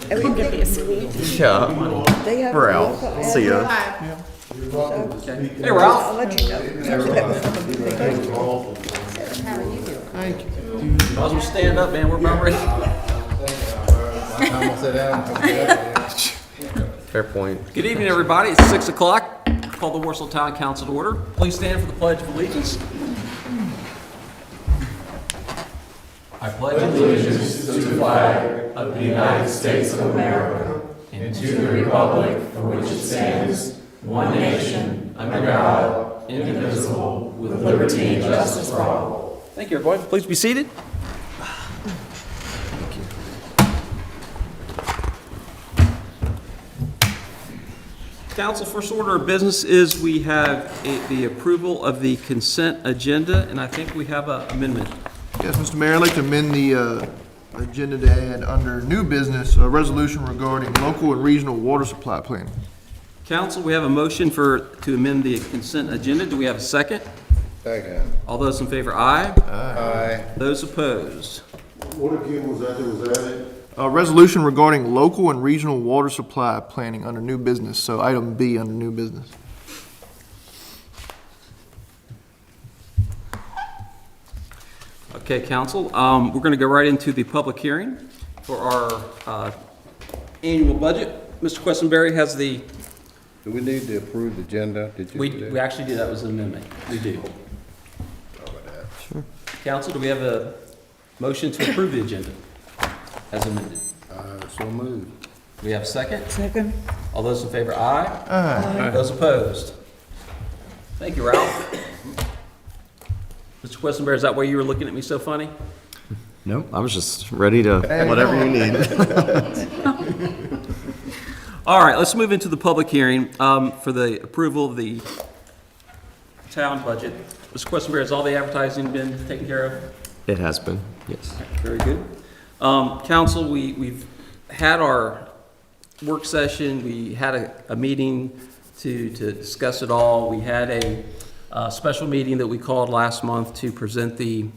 Yeah. They have We're a out. local See ya. address. Okay. Hey, I'll Ralph. let you know. Thank you. Might as well stand up, man. We're about ready. Fair point. Good evening, everybody. It's 6 o'clock. Call the Warsaw Town Council to order. Please stand for the Pledge of Allegiance. I pledge allegiance To the flag of the United States of America and to the republic for which it stands, one nation, under God, indivisible, with liberty and justice for all. Thank you, everybody. Please be seated. Council, first order of business is we have the approval of the consent agenda, and I think we have an amendment. Yes, Mr. Mayor, I'd like to amend the agenda to add under new business, a resolution regarding local and regional water supply planning. Council, we have a motion to amend the consent agenda. Do we have a second? Second. All those in favor, aye. Aye. Those opposed? What again was that was added? A resolution regarding local and regional water supply planning under new business, so item B under new business. Okay, Council, we're going to go right into the public hearing for our annual budget. Mr. Questenberry has the, Do we need to approve the agenda? Did you do that? we actually do, that was an amendment. We do. How about that? Council, do we have a motion to approve the agenda as amended? So moved. Do we have a second? Second. All those in favor, aye. Aye. Those opposed? Thank you, Ralph. Mr. Questenberry, is that why you were looking at me so funny? Nope, I was just ready to, whatever you need. All right, let's move into the public hearing for the approval of the town budget. Mr. Questenberry, has all the advertising been taken care of? It has been, yes. Very good. Council, we've had our work session. We had a meeting to discuss it all. We had a special meeting that we called last month to present the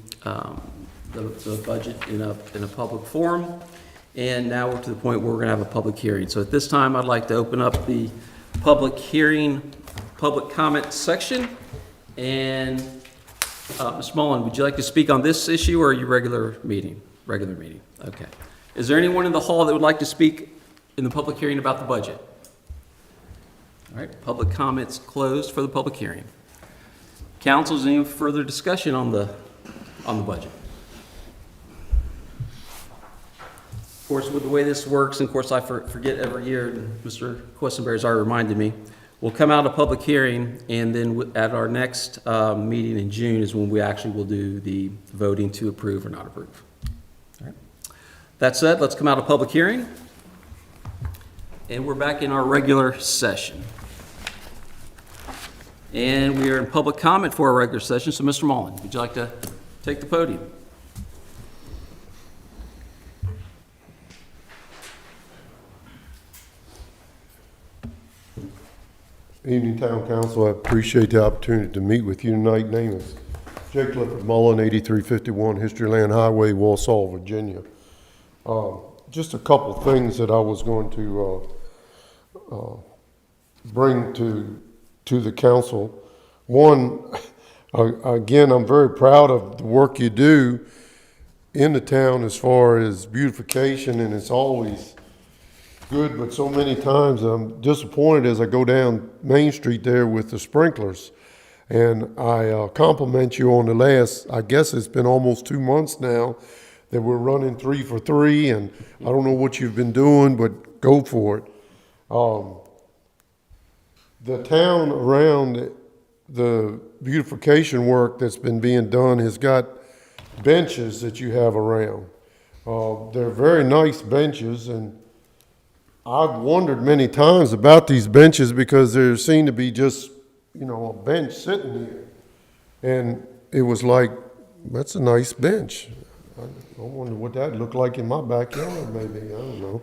budget in a public forum. And now we're to the point where we're going to have a public hearing. So at this time, I'd like to open up the public hearing, public comment section. And Ms. Mullen, would you like to speak on this issue or your regular meeting? Regular meeting, okay. Is there anyone in the hall that would like to speak in the public hearing about the budget? All right, public comments closed for the public hearing. Council, is there any further discussion on the budget? Of course, with the way this works, and of course I forget every year, and Mr. Questenberry's already reminded me, we'll come out of public hearing, and then at our next meeting in June is when we actually will do the voting to approve or not approve. All right. That said, let's come out of public hearing, and we're back in our regular session. And we are in public comment for our regular session, so Mr. Mullen, would you like to take the podium? Evening, Town Council. I appreciate the opportunity to meet with you tonight. Name is J. Clifford Mullen, 8351 Historyland Highway, Warsaw, Virginia. Just a couple things that I was going to bring to the council. One, again, I'm very proud of the work you do in the town as far as beautification, and it's always good, but so many times I'm disappointed as I go down Main Street there with the sprinklers. And I compliment you on the last, I guess it's been almost 2 months now that we're running 3 for 3, and I don't know what you've been doing, but go for it. The town around the beautification work that's been being done has got benches that you have around. They're very nice benches, and I've wondered many times about these benches because there seemed to be just, a bench sitting here. And it was like, that's a nice bench. I wonder what that looked like in my backyard, maybe, I don't know.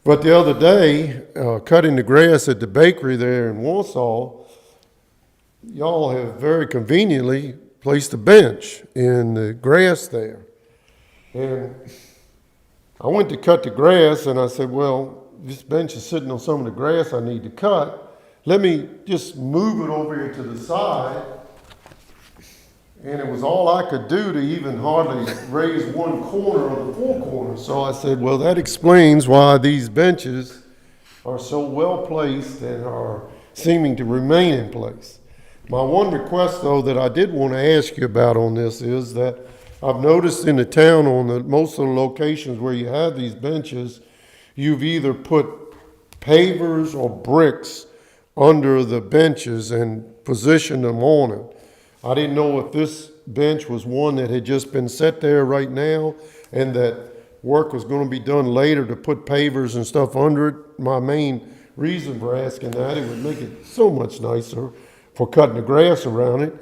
But the other day, cutting the grass at the bakery there in Warsaw, y'all have very conveniently placed a bench in the grass there. And I went to cut the grass and I said, well, this bench is sitting on some of the grass I need to cut. Let me just move it over here to the side. And it was all I could do to even hardly raise one corner of the four corners. So I said, well, that explains why these benches are so well placed and are seeming to remain in place. My one request, though, that I did want to ask you about on this is that I've noticed in the town on most of the locations where you have these benches, you've either put pavers or bricks under the benches and positioned them on it. I didn't know if this bench was one that had just been set there right now and that work was going to be done later to put pavers and stuff under it. My main reason for asking that, it would make it so much nicer for cutting the grass around it.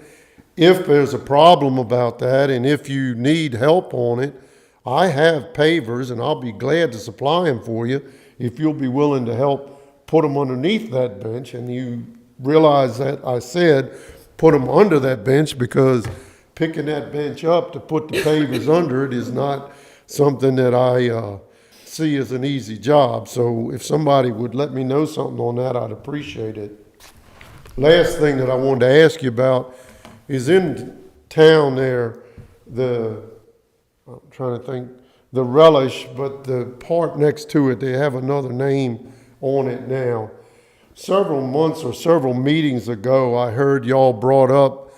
If there's a problem about that and if you need help on it, I have pavers and I'll be glad to supply them for you if you'll be willing to help put them underneath that bench. And you realize that I said put them under that bench because picking that bench up to put the pavers under it is not something that I see as an easy job. So if somebody would let me know something on that, I'd appreciate it. Last thing that I wanted to ask you about is in town there, I'm trying to think, the Relish, but the part next to it, they have another name on it now. Several months or several meetings ago, I heard y'all brought up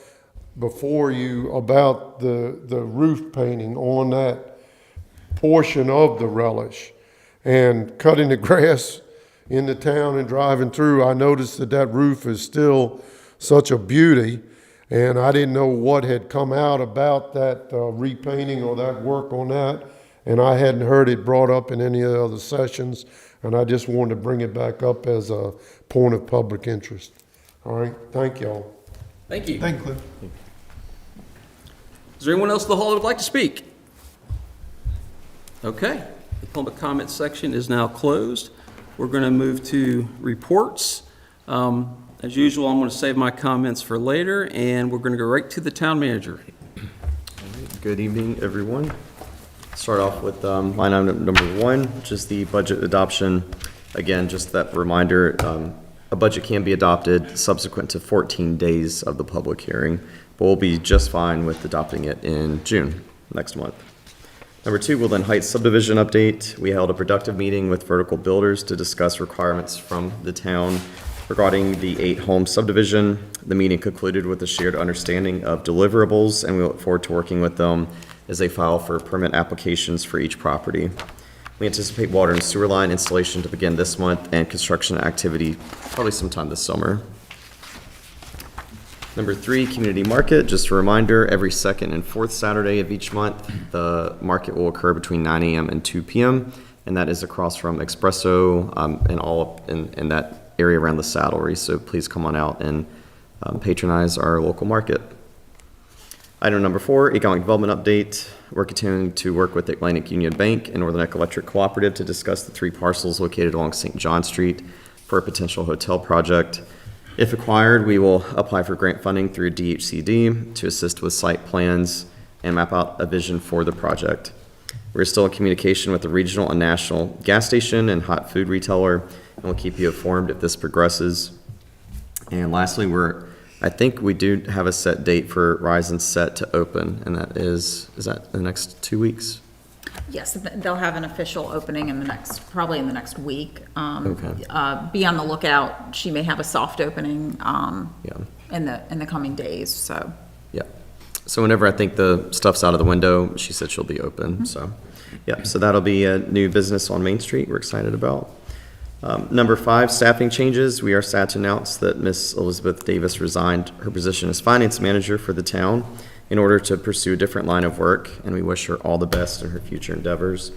before you about the roof painting on that portion of the Relish. And cutting the grass in the town and driving through, I noticed that that roof is still such a beauty. And I didn't know what had come out about that repainting or that work on that. And I hadn't heard it brought up in any of the other sessions. And I just wanted to bring it back up as a point of public interest. All right, thank y'all. Thank you. Thank you, Cliff. Is there anyone else in the hall that would like to speak? Okay, the public comment section is now closed. We're going to move to reports. As usual, I'm going to save my comments for later, and we're going to go right to the town manager. Good evening, everyone. Start off with line item number 1, which is the budget adoption. Again, just that reminder, a budget can be adopted subsequent to 14 days of the public hearing, but we'll be just fine with adopting it in June, next month. Number 2, Woodland Heights subdivision update. We held a productive meeting with Vertical Builders to discuss requirements from the town regarding the 8-home subdivision. The meeting concluded with a shared understanding of deliverables, and we look forward to working with them as they file for permit applications for each property. We anticipate water and sewer line installation to begin this month and construction activity probably sometime this summer. Number 3, community market. Just a reminder, every second and fourth Saturday of each month, the market will occur between 9 a.m. and 2 p.m., and that is across from Espresso and all up in that area around the Saddlery. So please come on out and patronize our local market. Item number 4, economic development update. We're continuing to work with Atlantic Union Bank and Northern Neck Electric Cooperative to discuss the 3 parcels located along St. John Street for a potential hotel project. If acquired, we will apply for grant funding through DHCD to assist with site plans and map out a vision for the project. We're still in communication with the regional and national gas station and hot food retailer, and we'll keep you informed if this progresses. And lastly, I think we do have a set date for Rise and Set to open, and that is that the next 2 weeks? Yes, they'll have an official opening probably in the next week. Okay. Be on the lookout. She may have a soft opening Yeah. in the coming days. So Yeah. So whenever I think the stuff's out of the window, she said she'll be open. Mm-hmm. So, yeah. So that'll be a new business on Main Street. We're excited about. Number 5, staffing changes. We are sad to announce that Miss Elizabeth Davis resigned her position as finance manager for the town in order to pursue a different line of work, and we wish her all the best in her future endeavors.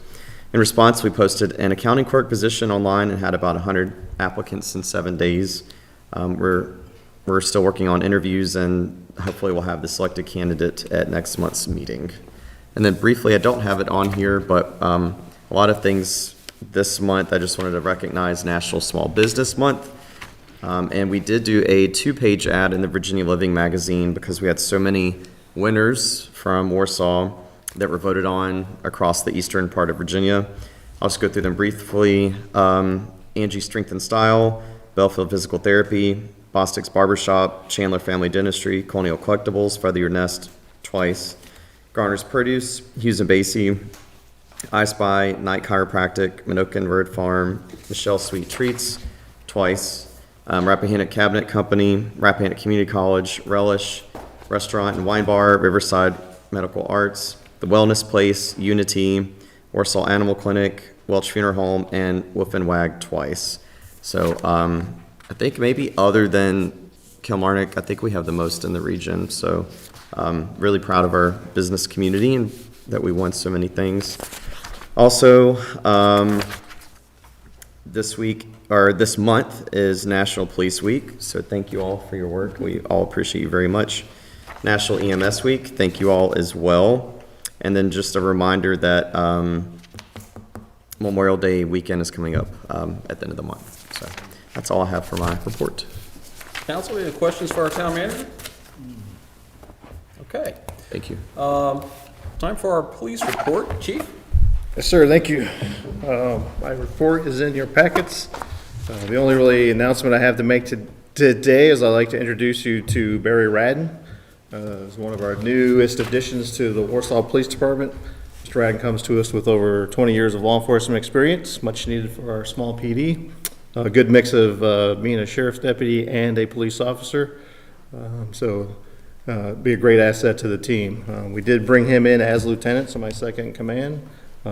In response, we posted an accounting clerk position online and had about 100 applicants in 7 days. We're still working on interviews, and hopefully we'll have the selected candidate at next month's meeting. And then briefly, I don't have it on here, but a lot of things this month. I just wanted to recognize National Small Business Month. And we did do a 2-page ad in the Virginia Living magazine because we had so many winners from Warsaw that were voted on across the eastern part of Virginia. I'll just go through them briefly. Angie Strength and Style, Belfield Physical Therapy, Bostic's Barbershop, Chandler Family Dentistry, Colonial Collectibles, Feather Your Nest twice, Garner's Produce, Hughes and Basie, I Spy, Night Chiropractic, Minokan Road Farm, Michelle Sweet Treats twice, Rappahannock Cabinet Company, Rappahannock Community College, Relish, Restaurant and Wine Bar, Riverside Medical Arts, The Wellness Place, Unity, Warsaw Animal Clinic, Welch Funeral Home, and Wolf and Wag twice. So I think maybe other than Kilmarnock, I think we have the most in the region. So really proud of our business community and that we won so many things. Also, this month is National Police Week. So thank you all for your work. We all appreciate you very much. National EMS Week, thank you all as well. And then just a reminder that Memorial Day weekend is coming up at the end of the month. So that's all I have for my report. Council, any questions for our town manager? Okay. Thank you. Time for our police report. Chief? Yes, sir, thank you. My report is in your packets. The only really announcement I have to make today is I'd like to introduce you to Barry Radden. He's one of our newest additions to the Warsaw Police Department. Mr. Radden comes to us with over 20 years of law enforcement experience, much needed for our small PD. A good mix of being a sheriff's deputy and a police officer. Be a great asset to the team. We did bring him in as lieutenant, so my second in command.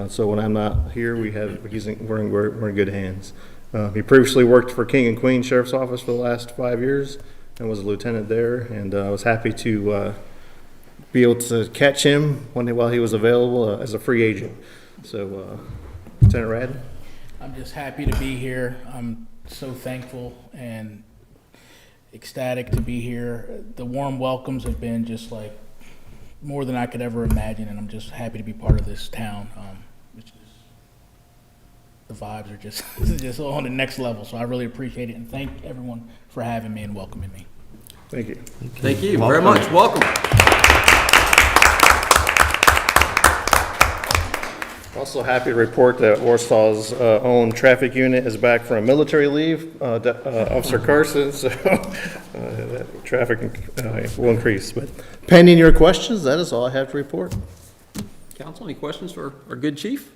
So when I'm not here, we're in good hands. He previously worked for King and Queen Sheriff's Office for the last 5 years and was a lieutenant there. And I was happy to be able to catch him while he was available as a free agent. So, Lieutenant Radden. I'm just happy to be here. I'm so thankful and ecstatic to be here. The warm welcomes have been just like more than I could ever imagine, and I'm just happy to be part of this town. The vibes are just on the next level, so I really appreciate it, and thank everyone for having me and welcoming me. Thank you. Thank you very much. Welcome. Also happy to report that Warsaw's own traffic unit is back from military leave, Officer Carson, so that traffic will increase. But pending your questions, that is all I have to report. Council, any questions for our good chief?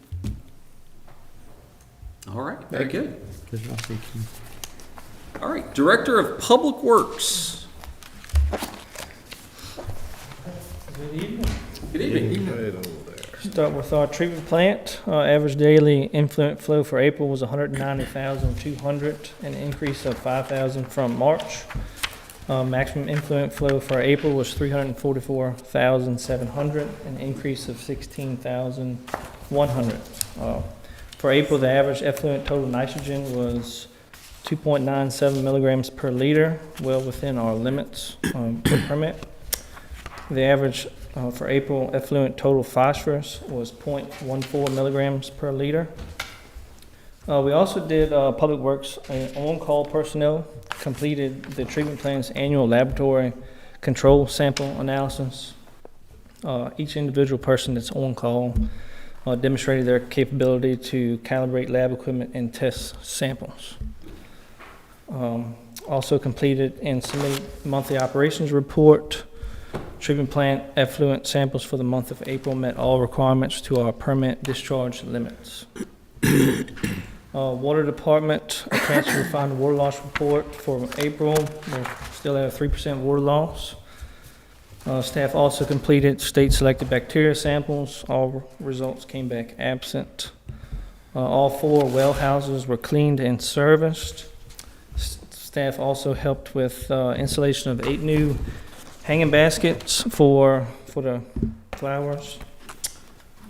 All right, very good. All right, Director of Public Works. Good evening. Good evening. Start with our treatment plant. Average daily influent flow for April was 190,200, an increase of 5,000 from March. Maximum influent flow for April was 344,700, an increase of 16,100. For April, the average effluent total nitrogen was 2.97 milligrams per liter, well within our limits per permit. The average for April effluent total phosphorus was 0.14 milligrams per liter. We also did Public Works on-call personnel completed the treatment plant's annual laboratory control sample analysis. Each individual person that's on call demonstrated their capability to calibrate lab equipment and test samples. Also completed and submitted monthly operations report. Treatment plant effluent samples for the month of April met all requirements to our permit discharge limits. Water Department, a transfer refined water loss report for April. We still have 3% water loss. Staff also completed state-selected bacteria samples. All results came back absent. All 4 well houses were cleaned and serviced. Staff also helped with installation of 8 new hanging baskets for the flowers.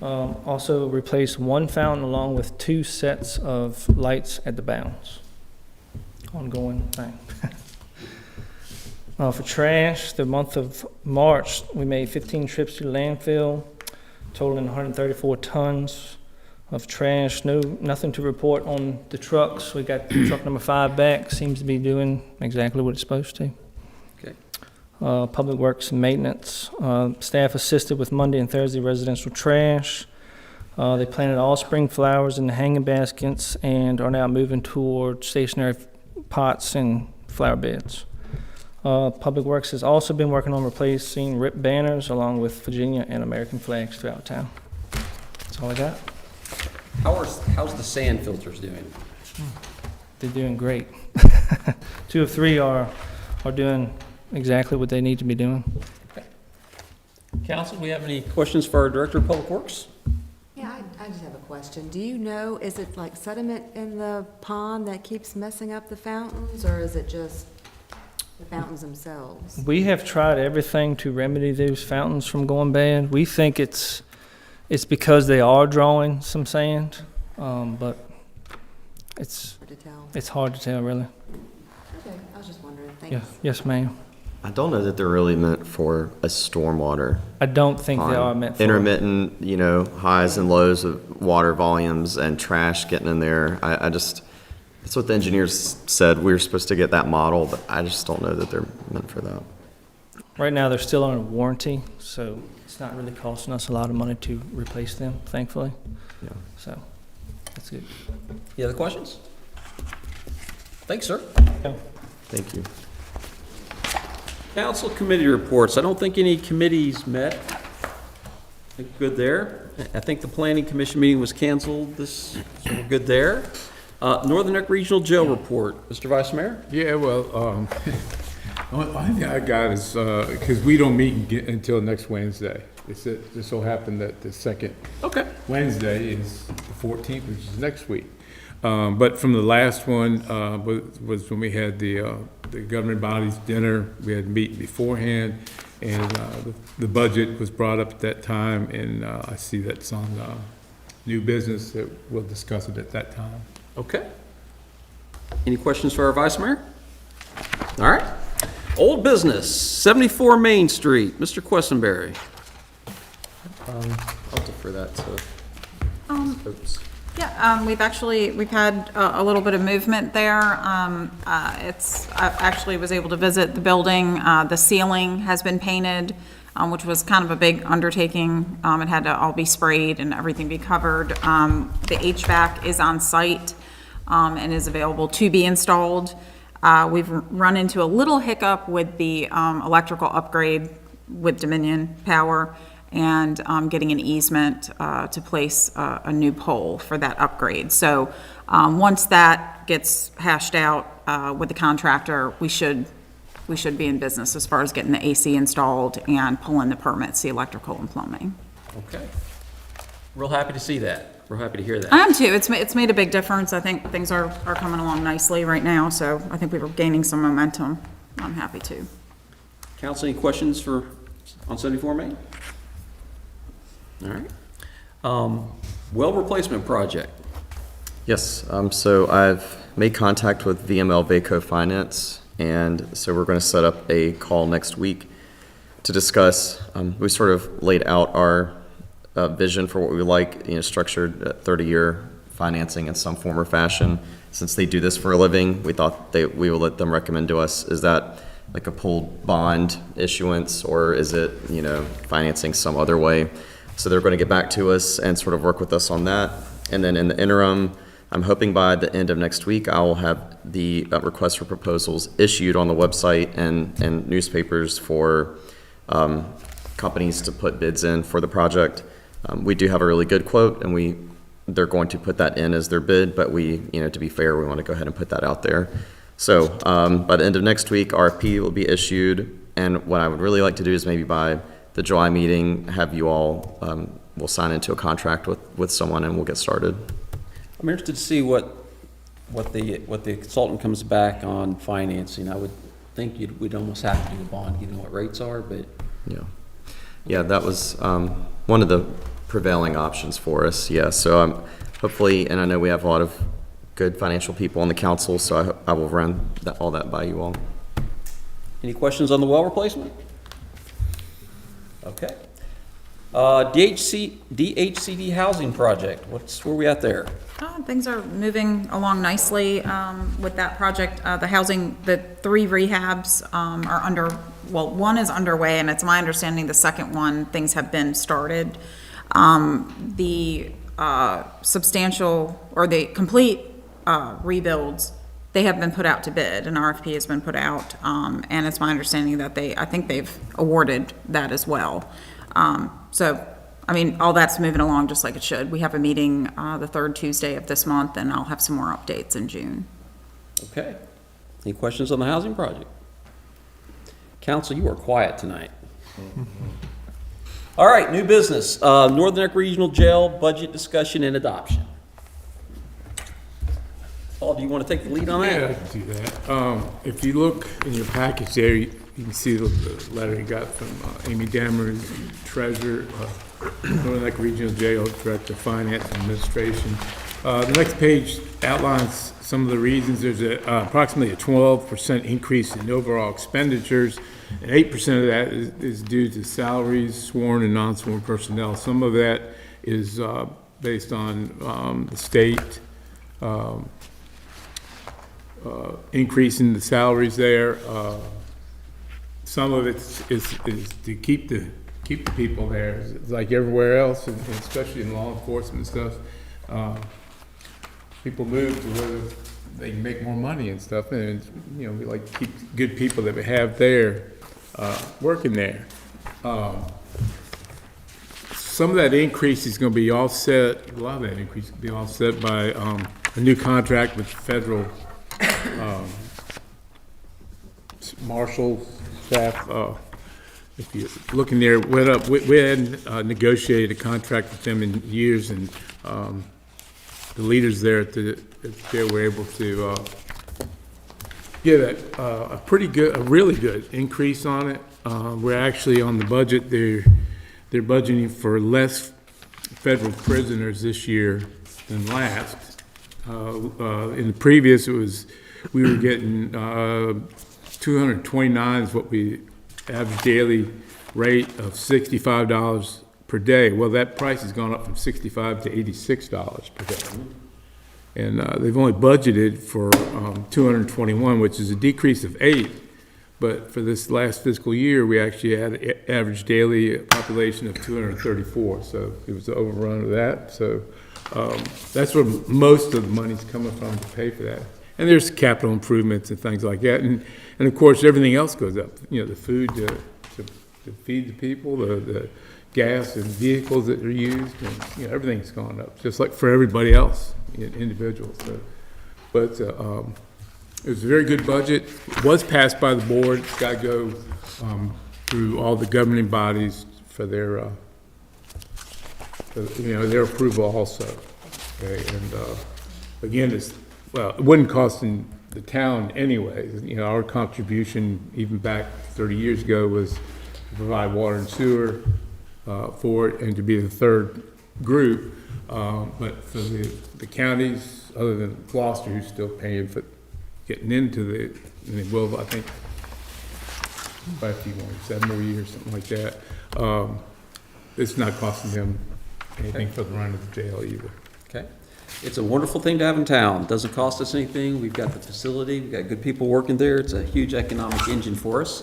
Also replaced 1 fountain along with 2 sets of lights at the bounds. Ongoing thing. For trash, the month of March, we made 15 trips to the landfill, totaling 134 tons of trash. Nothing to report on the trucks. We got truck number 5 back. Seems to be doing exactly what it's supposed to. Okay. Public Works and Maintenance. Staff assisted with Monday and Thursday residential trash. They planted all spring flowers in the hanging baskets and are now moving toward stationary pots and flower beds. Public Works has also been working on replacing ripped banners along with Virginia and American flags throughout town. That's all I got. How's the sand filters doing? They're doing great. 2 of 3 are doing exactly what they need to be doing. Council, do we have any questions for our Director of Public Works? Yeah, I just have a question. Do you know, is it like sediment in the pond that keeps messing up the fountains, or is it just the fountains themselves? We have tried everything to remedy those fountains from going bad. We think it's because they are drawing some sand, but it's Hard to tell. it's hard to tell, really. Okay, I was just wondering. Yeah. Thanks. Yes, ma'am. I don't know that they're really meant for a stormwater. I don't think they are meant for Intermittent, highs and lows of water volumes and trash getting in there. I just, that's what the engineers said. We were supposed to get that model, but I just don't know that they're meant for that. Right now, they're still under warranty, so it's not really costing us a lot of money to replace them, thankfully. Yeah. So that's good. Any other questions? Thanks, sir. Thank you. Council committee reports. I don't think any committees met. I think good there. I think the planning commission meeting was canceled. So we're good there. Northern Neck Regional Jail report. Mr. Vice Mayor? Yeah, well, only thing I got is, because we don't meet until next Wednesday. It just so happened that the second Wednesday is the 14th, which is next week. But from the last one was when we had the governing bodies dinner. We had a meeting beforehand, and the budget was brought up at that time, and I see that's on new business that we'll discuss it at that time. Okay. Any questions for our Vice Mayor? All right. Old business, 74 Main Street. Mr. Questenberry. I'll defer that to folks. Yeah, we've had a little bit of movement there. I actually was able to visit the building. The ceiling has been painted, which was kind of a big undertaking. It had to all be sprayed and everything be covered. The HVAC is on site and is available to be installed. We've run into a little hiccup with the electrical upgrade with Dominion Power, and getting an easement to place a new pole for that upgrade. So once that gets hashed out with the contractor, we should be in business as far as getting the AC installed and pulling the permits, the electrical and plumbing. Okay. Real happy to see that. Real happy to hear that. I am too. It's made a big difference. I think things are coming along nicely right now, so I think we were gaining some momentum. I'm happy to. Council, any questions on 74 Main? All right. Well replacement project. Yes, so I've made contact with VML Vaco Finance, and so we're going to set up a call next week to discuss. We sort of laid out our vision for what we would like, structured 30-year financing in some form or fashion. Since they do this for a living, we thought we will let them recommend to us, is that like a pooled bond issuance, or is it, financing some other way? So they're going to get back to us and sort of work with us on that. And then in the interim, I'm hoping by the end of next week, I will have the request for proposals issued on the website and newspapers for companies to put bids in for the project. We do have a really good quote, and they're going to put that in as their bid, but to be fair, we want to go ahead and put that out there. So by the end of next week, RFP will be issued, and what I would really like to do is maybe by the July meeting, have you all, we'll sign into a contract with someone and we'll get started. I'm interested to see what the consultant comes back on financing. I would think we'd almost have to do a bond given what rates are, but. Yeah, that was one of the prevailing options for us, yeah. So hopefully, and I know we have a lot of good financial people on the council, so I will run all that by you all. Any questions on the well replacement? Okay. DHCD housing project, where are we at there? Things are moving along nicely with that project. The 3 rehabs are one is underway, and it's my understanding the second one, things have been started. The substantial, or the complete rebuilds, they have been put out to bid. An RFP has been put out, and it's my understanding that I think they've awarded that as well. So, I mean, all that's moving along just like it should. We have a meeting the third Tuesday of this month, and I'll have some more updates in June. Okay. Any questions on the housing project? Council, you are quiet tonight. All right, new business. Northern Neck Regional Jail budget discussion and adoption. Paul, do you want to take the lead on that? Yeah, I can do that. If you look in your package there, you can see the letter you got from Amy Dammers, Treasurer, Northern Neck Regional Jail Director of Finance and Administration. The next page outlines some of the reasons. There's approximately a 12% increase in overall expenditures, and 8% of that is due to salaries, sworn and non-sworn personnel. Some of that is based on the state increasing the salaries there. Some of it is to keep the people there. It's like everywhere else, and especially in law enforcement stuff. People move to where they can make more money and stuff, and you know, we like to keep good people that we have there working there. Some of that increase is going to be offset. A lot of that increase will be offset by a new contract with federal marshal staff. If you look in there, went up. We had negotiated a contract with them in years, and the leaders there at the jail were able to get a really good increase on it. We're actually on the budget. They're budgeting for less federal prisoners this year than last. In the previous, we were getting 229 is what we average daily rate of $65 per day. Well, that price has gone up from $65 to $86 per day. And they've only budgeted for 221, which is a decrease of 8. But for this last fiscal year, we actually had an average daily population of 234. So it was the overrun of that. So that's where most of the money's coming from to pay for that. And there's capital improvements and things like that. And of course, everything else goes up. You know, the food to feed the people, the gas and vehicles that are used, and you know, everything's gone up, just like for everybody else, individuals. So, but it was a very good budget. It was passed by the board. It's got to go through all the governing bodies for their, their approval also. Okay, and again, it wasn't costing the town anyway. You know, our contribution, even back 30 years ago, was to provide water and sewer for it, and to be the third group. But for the counties, other than Gloucester, who's still paying for getting into and they will, I think, by a few more, 7 more years, something like that. It's not costing them anything for the run of the jail either. Okay. It's a wonderful thing to have in town. Doesn't cost us anything. We've got the facility. We've got good people working there. It's a huge economic engine for us.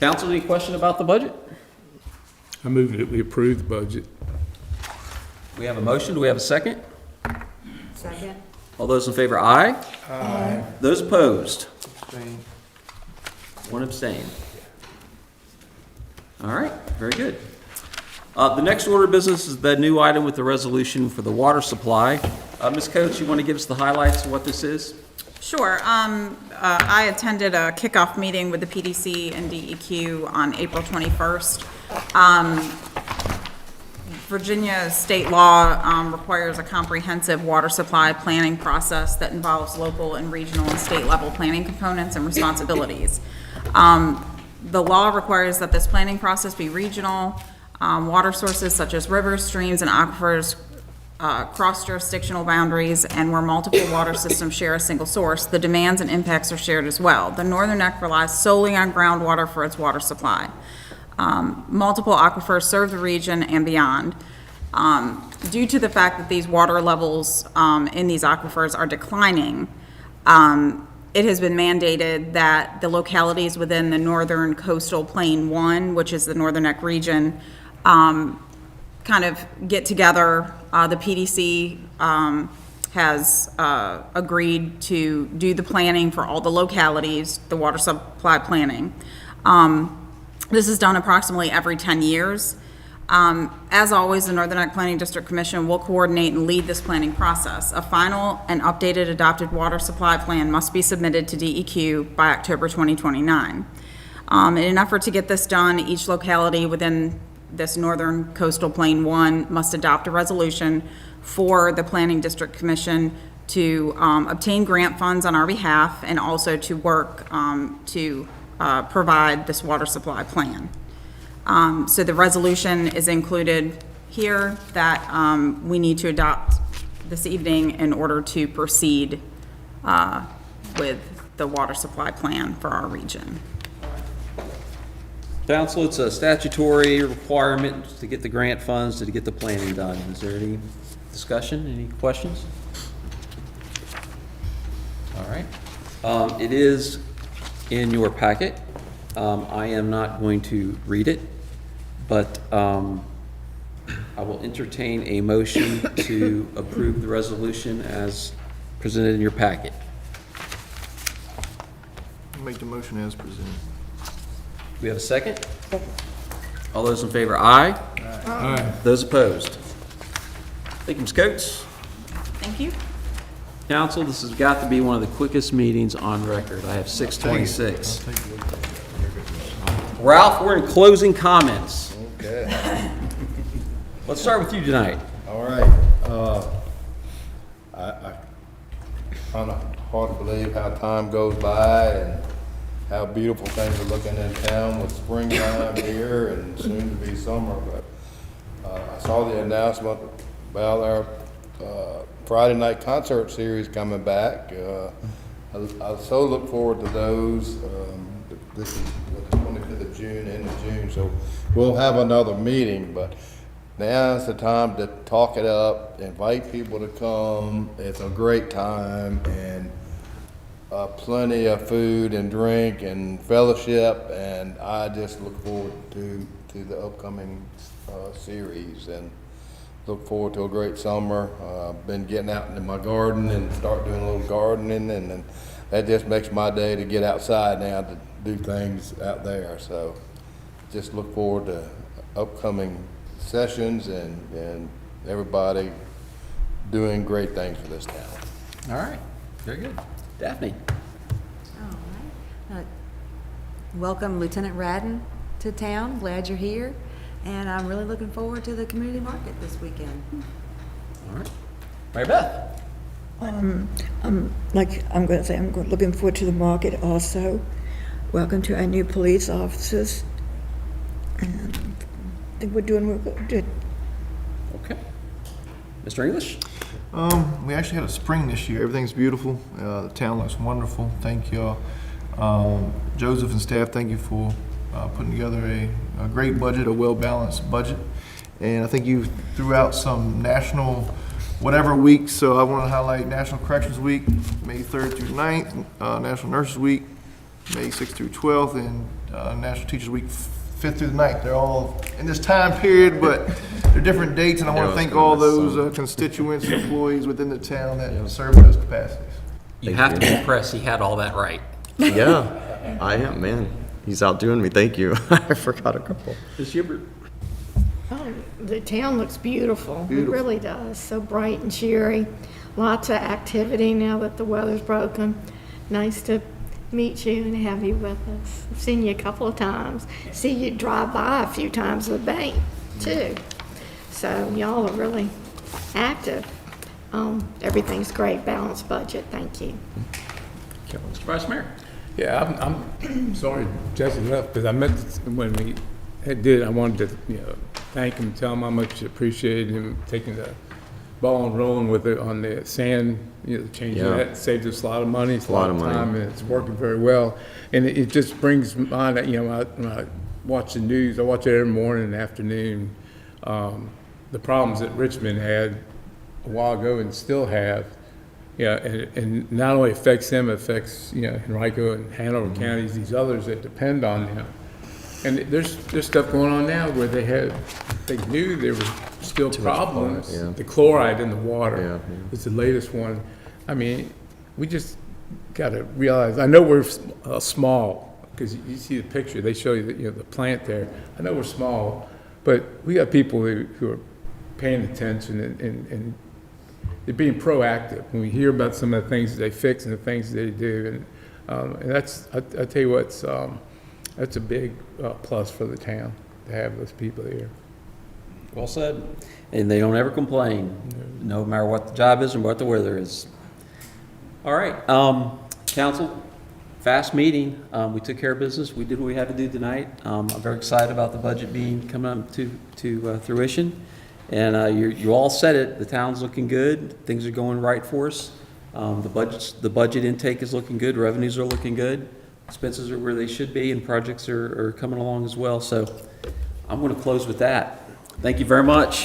Council, any question about the budget? I move that we approve the budget. We have a motion. Do we have a second? Second. All those in favor, aye? Aye. Those opposed? Abstain. One abstain. All right, very good. The next order of business is the new item with the resolution for the water supply. Ms. Coates, you want to give us the highlights of what this is? Sure. I attended a kickoff meeting with the PDC and DEQ on April 21st. Virginia state law requires a comprehensive water supply planning process that involves local and regional and state level planning components and responsibilities. The law requires that this planning process be regional. Water sources such as rivers, streams, and aquifers cross jurisdictional boundaries, and where multiple water systems share a single source, the demands and impacts are shared as well. The Northern Neck relies solely on groundwater for its water supply. Multiple aquifers serve the region and beyond. Due to the fact that these water levels in these aquifers are declining, it has been mandated that the localities within the Northern Coastal Plain 1, which is the Northern Neck region, kind of get together the PDC has agreed to do the planning for all the localities, the water supply planning. This is done approximately every 10 years. As always, the Northern Neck Planning District Commission will coordinate and lead this planning process. A final and updated adopted water supply plan must be submitted to DEQ by October 2029. In an effort to get this done, each locality within this Northern Coastal Plain 1 must adopt a resolution for the Planning District Commission to obtain grant funds on our behalf and also to work to provide this water supply plan. So the resolution is included here that we need to adopt this evening in order to proceed with the water supply plan for our region. Council, it's a statutory requirement to get the grant funds, to get the planning done. Is there any discussion, any questions? All right. It is in your packet. I am not going to read it, but I will entertain a motion to approve the resolution as presented in your packet. Make the motion as presented. We have a second? All those in favor, aye. Aye. Those opposed? Thank you, Ms. Coates. Thank you. Council, this has got to be one of the quickest meetings on record. I have 6:26. Ralph, we're in closing comments. Okay. Let's start with you tonight. All right. I kind of hard to believe how time goes by and how beautiful things are looking in town with springtime here and soon to be summer. But I saw the announcement about our Friday night concert series coming back. I so look forward to those. This is the 25th of June, end of June, so we'll have another meeting, but now's the time to talk it up, invite people to come. It's a great time, and plenty of food and drink and fellowship, and I just look forward to the upcoming series and look forward to a great summer. Been getting out into my garden and start doing a little gardening, and that just makes my day to get outside now to do things out there. So just look forward to upcoming sessions and everybody doing great things for this town. All right, very good. Daphne? All right. Welcome Lieutenant Radden to town. Glad you're here. And I'm really looking forward to the community market this weekend. All right. Mary Beth? I'm looking forward to the market also. Welcome to our new police officers. And I think we're doing real good. Okay. Mr. English? We actually had a spring this year. Everything's beautiful. The town looks wonderful. Thank y'all. Joseph and staff, thank you for putting together a great budget, a well-balanced budget. And I think you threw out some national whatever weeks, so I want to highlight National Corrections Week, May 3rd through 9th, National Nurses Week, May 6th through 12th, and National Teachers Week, 5th through the 9th. They're all in this time period, but they're different dates, and I want to thank all those constituents and employees within the town that serve in those capacities. You have to be impressed he had all that right. Yeah, I am, man. He's outdoing me. Thank you. I forgot a couple. Ms. Hubert? Oh, the town looks beautiful. It really does. So bright and cheery. Lots of activity now that the weather's broken. Nice to meet you and have you with us. I've seen you a couple of times. See you drive by a few times at the bank, too. So y'all are really active. Everything's great. Balanced budget. Thank you. Mr. Vice Mayor? Yeah, I'm sorry Jesse left, because I meant when we did, I wanted to, thank him, tell him how much I appreciated him taking the ball and rolling with it on the sand, changing that, saved us a lot of money, it's a lot of time, and it's working very well. And it just brings mind that, when I watch the news, I watch it every morning and afternoon, the problems that Richmond had a while ago and still have. Yeah, and not only affects them, it affects, Henrico and Hanover counties, these others that depend on them. And there's stuff going on now where they knew there was still Too much problems. chloride, yeah. The chloride in the Yeah, water yeah. is the latest one. I mean, we just gotta realize, I know we're small, because you see the picture, they show you the, the plant there. I know we're small, but we got people who are paying attention and they're being proactive. When we hear about some of the things that they fix and the things they do, and that's, I tell you what, that's a big plus for the town, to have those people here. Well said. And they don't ever complain, no matter what the job is and what the weather is. All right, council, fast meeting. We took care of business. We did what we had to do tonight. I'm very excited about the budget coming up to fruition. And you all said it, the town's looking good. Things are going right for us. The budget intake is looking good. Revenues are looking good. Expenses are where they should be, and projects are coming along as well. So I'm going to close with that. Thank you very much.